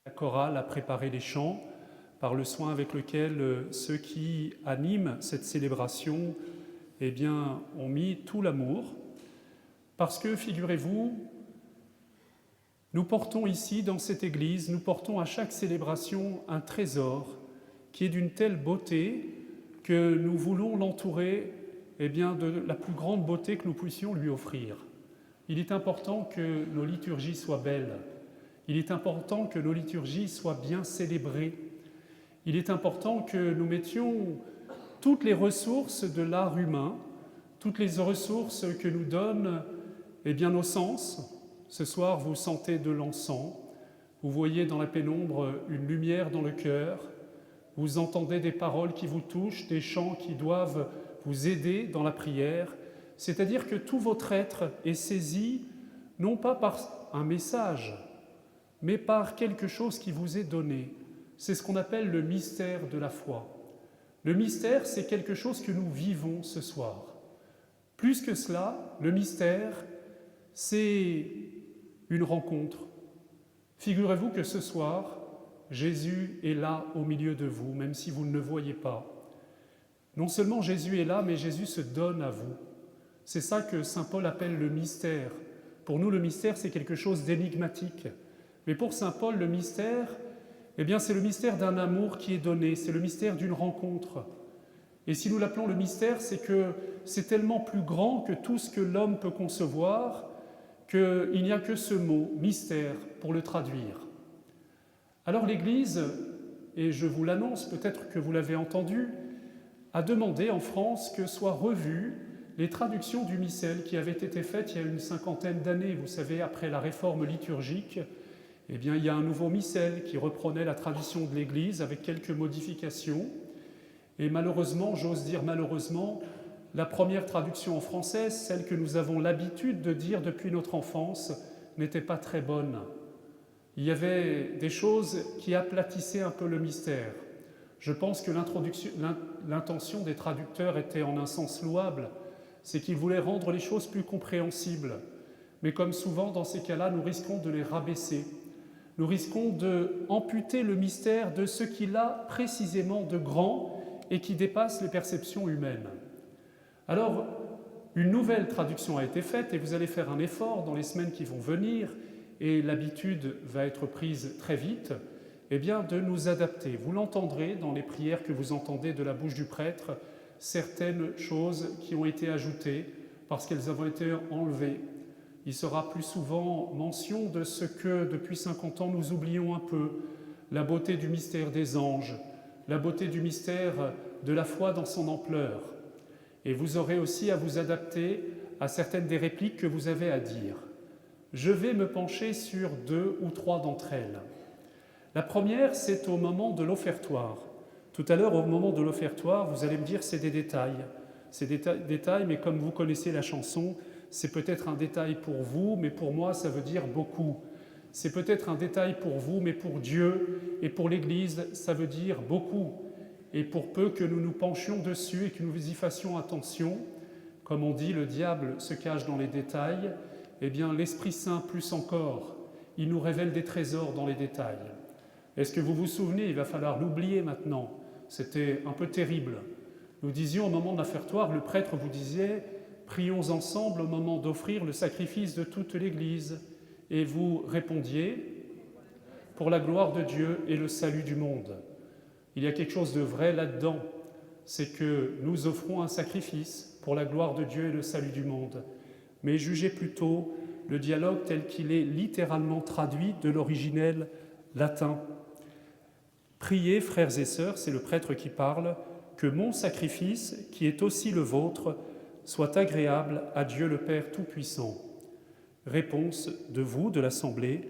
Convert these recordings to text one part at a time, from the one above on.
La chorale a préparé les chants par le soin avec lequel ceux qui animent cette célébration ont mis tout l'amour. Parce que, figurez-vous, nous portons ici, dans cette église, nous portons à chaque célébration un trésor qui est d'une telle beauté que nous voulons l'entourer de la plus grande beauté que nous puissions lui offrir. Il est important que nos liturgies soient belles. Il est important que nos liturgies soient bien célébrées. Il est important que nous mettions toutes les ressources de l'art humain, toutes les ressources que nous donnent nos sens. Ce soir, vous sentez de l'encens, vous voyez dans la pénombre une lumière dans le cœur, vous entendez des paroles qui vous touchent, des chants qui doivent vous aider dans la prière. C'est-à-dire que tout votre être est saisi, non pas par un message, mais par quelque chose qui vous est donné. C'est ce qu'on appelle le mystère de la foi. Le mystère, c'est quelque chose que nous vivons ce soir. Plus que cela, le mystère, c'est une rencontre. Figurez-vous que ce soir, Jésus est là au milieu de vous, même si vous ne le voyez pas. Non seulement Jésus est là, mais Jésus se donne à vous. C'est ça que saint Paul appelle le mystère. Pour nous, le mystère, c'est quelque chose d'énigmatique. Mais pour saint Paul, le mystère, c'est le mystère d'un amour qui est donné, c'est le mystère d'une rencontre. Et si nous l'appelons le mystère, c'est que c'est tellement plus grand que tout ce que l'homme peut concevoir, qu'il n'y a que ce mot, mystère, pour le traduire. Alors l'Église, et je vous l'annonce, peut-être que vous l'avez entendu, a demandé en France que soient revues les traductions du missel qui avaient été faites il y a une 50aine d'années. Vous savez, après la réforme liturgique, il y a un nouveau missel qui reprenait la tradition de l'Église avec quelques modifications. Et malheureusement, j'ose dire malheureusement, la première traduction en français, celle que nous avons l'habitude de dire depuis notre enfance, n'était pas très bonne. Il y avait des choses qui aplatissaient un peu le mystère. Je pense que l'intention des traducteurs était en un sens louable, c'est qu'ils voulaient rendre les choses plus compréhensibles. Mais comme souvent dans ces cas-là, nous risquons de les rabaisser. Nous risquons d'amputer le mystère de ce qu'il a précisément de grand et qui dépasse les perceptions humaines. Alors, une nouvelle traduction a été faite et vous allez faire un effort dans les semaines qui vont venir, et l'habitude va être prise très vite, de nous adapter. Vous l'entendrez dans les prières que vous entendez de la bouche du prêtre, certaines choses qui ont été ajoutées parce qu'elles avaient été enlevées. Il sera plus souvent mention de ce que, depuis 50 ans, nous oublions un peu, la beauté du mystère des anges, la beauté du mystère de la foi dans son ampleur. Et vous aurez aussi à vous adapter à certaines des répliques que vous avez à dire. Je vais me pencher sur 2 ou 3 d'entre elles. La première, c'est au moment de l'offertoire. Tout à l'heure, au moment de l'offertoire, vous allez me dire c'est des détails. C'est des détails, mais comme vous connaissez la chanson, c'est peut-être un détail pour vous, mais pour moi, ça veut dire beaucoup. C'est peut-être un détail pour vous, mais pour Dieu et pour l'Église, ça veut dire beaucoup. Et pour peu que nous nous penchions dessus et que nous y fassions attention, comme on dit, le diable se cache dans les détails, l'Esprit Saint plus encore, il nous révèle des trésors dans les détails. Est-ce que vous vous souvenez, il va falloir l'oublier maintenant, c'était un peu terrible. Nous disions au moment de l'offertoire, le prêtre vous disait « Prions ensemble au moment d'offrir le sacrifice de toute l'Église ». Et vous répondiez « Pour la gloire de Dieu et le salut du monde ». Il y a quelque chose de vrai là-dedans, c'est que nous offrons un sacrifice pour la gloire de Dieu et le salut du monde. Mais jugez plutôt le dialogue tel qu'il est littéralement traduit de l'originel latin. Priez, frères et sœurs, c'est le prêtre qui parle, que mon sacrifice, qui est aussi le vôtre, soit agréable à Dieu le Père Tout-Puissant. Réponse de vous, de l'Assemblée,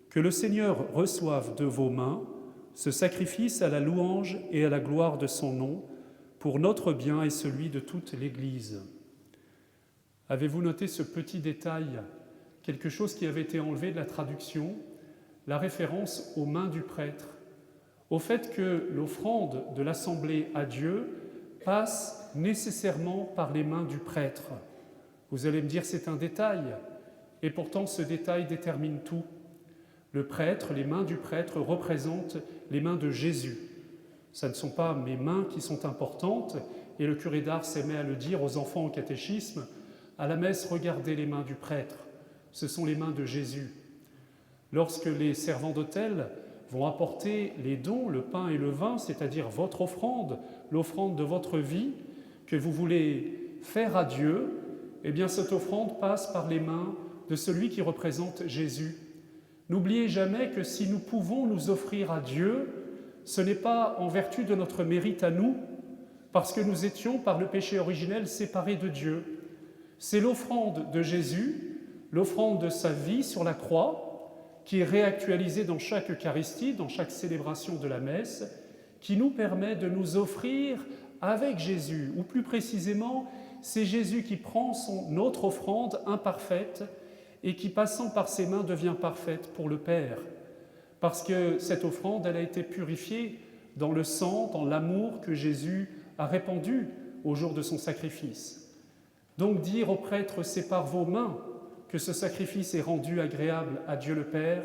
que le Seigneur reçoive de vos mains ce sacrifice à la louange et à la gloire de son nom, pour notre bien et celui de toute l'Église. Avez-vous noté ce petit détail, quelque chose qui avait été enlevé de la traduction, la référence aux mains du prêtre, au fait que l'offrande de l'Assemblée à Dieu passe nécessairement par les mains du prêtre. Vous allez me dire c'est un détail, et pourtant ce détail détermine tout. Le prêtre, les mains du prêtre représentent les mains de Jésus. Ce ne sont pas mes mains qui sont importantes, et le curé d'Ars aimait à le dire aux enfants au catéchisme, à la messe, regardez les mains du prêtre, ce sont les mains de Jésus. Lorsque les servants d'autel vont apporter les dons, le pain et le vin, c'est-à-dire votre offrande, l'offrande de votre vie, que vous voulez faire à Dieu, eh bien cette offrande passe par les mains de celui qui représente Jésus. N'oubliez jamais que si nous pouvons nous offrir à Dieu, ce n'est pas en vertu de notre mérite à nous, parce que nous étions par le péché originel séparés de Dieu. C'est l'offrande de Jésus, l'offrande de sa vie sur la croix, qui est réactualisée dans chaque Eucharistie, dans chaque célébration de la messe, qui nous permet de nous offrir avec Jésus, ou plus précisément, c'est Jésus qui prend notre offrande imparfaite et qui, passant par ses mains, devient parfaite pour le Père. Parce que cette offrande, elle a été purifiée dans le sang, dans l'amour que Jésus a répandu au jour de son sacrifice. Donc dire au prêtre, c'est par vos mains que ce sacrifice est rendu agréable à Dieu le Père,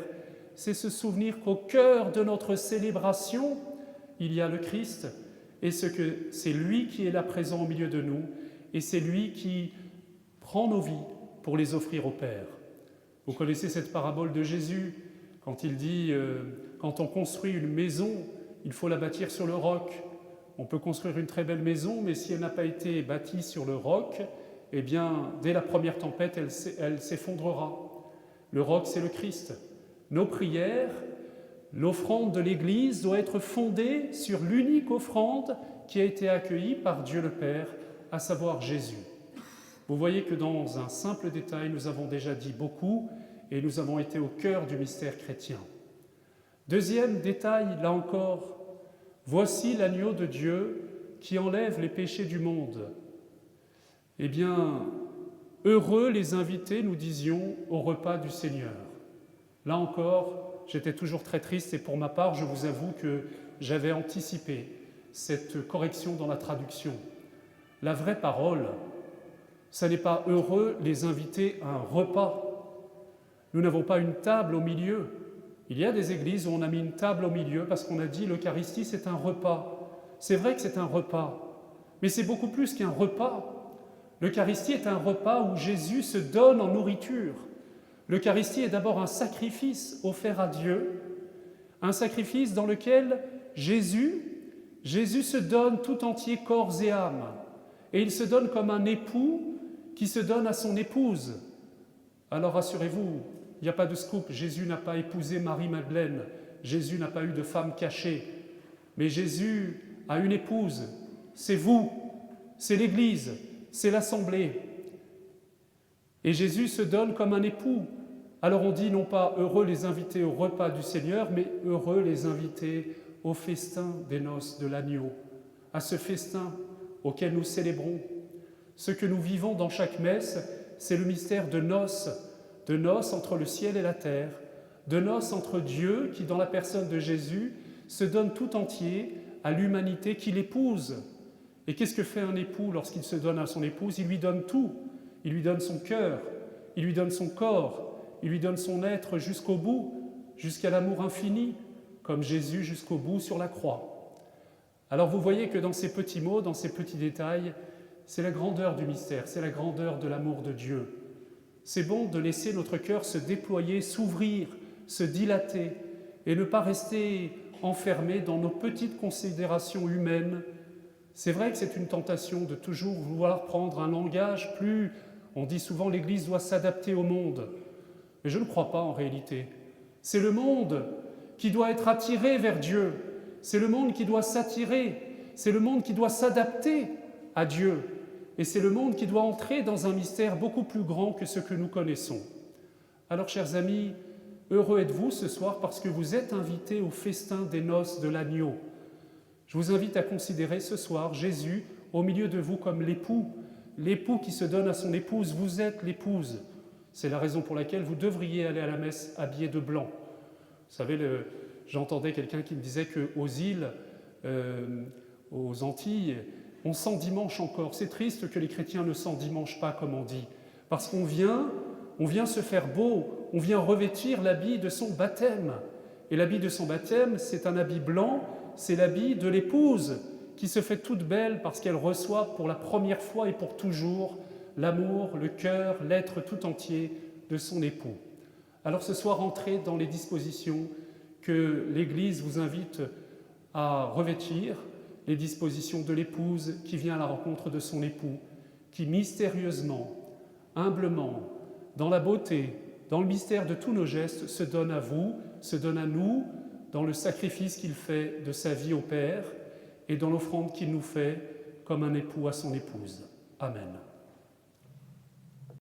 c'est se souvenir qu'au cœur de notre célébration, il y a le Christ, et que c'est lui qui est là présent au milieu de nous, et c'est lui qui prend nos vies pour les offrir au Père. Vous connaissez cette parabole de Jésus, quand il dit quand on construit une maison, il faut la bâtir sur le roc. On peut construire une très belle maison, mais si elle n'a pas été bâtie sur le roc, eh bien, dès la première tempête, elle s'effondrera. Le roc, c'est le Christ. Nos prières, l'offrande de l'Église doit être fondée sur l'unique offrande qui a été accueillie par Dieu le Père, à savoir Jésus. Vous voyez que dans un simple détail, nous avons déjà dit beaucoup et nous avons été au cœur du mystère chrétien. Deuxième détail, là encore, voici l'agneau de Dieu qui enlève les péchés du monde. Eh bien, heureux les invités, nous disions, au repas du Seigneur. Là encore, j'étais toujours très triste et pour ma part, je vous avoue que j'avais anticipé cette correction dans la traduction. La vraie parole, ça n'est pas heureux les invités à un repas. Nous n'avons pas une table au milieu. Il y a des églises où on a mis une table au milieu parce qu'on a dit l'Eucharistie c'est un repas. C'est vrai que c'est un repas, mais c'est beaucoup plus qu'un repas. L'Eucharistie est un repas où Jésus se donne en nourriture. L'Eucharistie est d'abord un sacrifice offert à Dieu, un sacrifice dans lequel Jésus se donne tout entier corps et âme. Et il se donne comme un époux qui se donne à son épouse. Alors rassurez-vous, il n'y a pas de scoop, Jésus n'a pas épousé Marie-Madeleine, Jésus n'a pas eu de femme cachée, mais Jésus a une épouse, c'est vous, c'est l'Église, c'est l'Assemblée. Et Jésus se donne comme un époux. Alors on dit non pas heureux les invités au repas du Seigneur, mais heureux les invités au festin des noces de l'agneau, à ce festin auquel nous célébrons. Ce que nous vivons dans chaque messe, c'est le mystère de noces entre le ciel et la terre, de noces entre Dieu qui, dans la personne de Jésus, se donne tout entier à l'humanité qui l'épouse. Et qu'est-ce que fait un époux lorsqu'il se donne à son épouse? Il lui donne tout. Il lui donne son cœur, il lui donne son corps, il lui donne son être jusqu'au bout, jusqu'à l'amour infini, comme Jésus jusqu'au bout sur la croix. Alors vous voyez que dans ces petits mots, dans ces petits détails, c'est la grandeur du mystère, c'est la grandeur de l'amour de Dieu. C'est bon de laisser notre cœur se déployer, s'ouvrir, se dilater, et ne pas rester enfermé dans nos petites considérations humaines. C'est vrai que c'est une tentation de toujours vouloir prendre un langage plus... On dit souvent l'Église doit s'adapter au monde. Mais je ne crois pas en réalité. C'est le monde qui doit être attiré vers Dieu. C'est le monde qui doit s'attirer. C'est le monde qui doit s'adapter à Dieu. Et c'est le monde qui doit entrer dans un mystère beaucoup plus grand que ce que nous connaissons. Alors, chers amis, heureux êtes-vous ce soir parce que vous êtes invités au festin des noces de l'agneau. Je vous invite à considérer ce soir Jésus au milieu de vous comme l'époux qui se donne à son épouse. Vous êtes l'épouse. C'est la raison pour laquelle vous devriez aller à la messe habillé de blanc. Vous savez, j'entendais quelqu'un qui me disait qu'aux îles, aux Antilles, on s'endimanche encore. C'est triste que les chrétiens ne s'endimanchent pas, comme on dit. Parce qu'on vient on vient se faire beau, on vient revêtir l'habit de son baptême. Et l'habit de son baptême, c'est un habit blanc, c'est l'habit de l'épouse qui se fait toute belle parce qu'elle reçoit pour la première fois et pour toujours l'amour, le cœur, l'être tout entier de son époux. Alors ce soir, entrez dans les dispositions que l'Église vous invite à revêtir, les dispositions de l'épouse qui vient à la rencontre de son époux, qui mystérieusement, humblement, dans la beauté, dans le mystère de tous nos gestes, se donne à vous, se donne à nous, dans le sacrifice qu'il fait de sa vie au Père et dans l'offrande qu'il nous fait comme un époux à son épouse. Amen.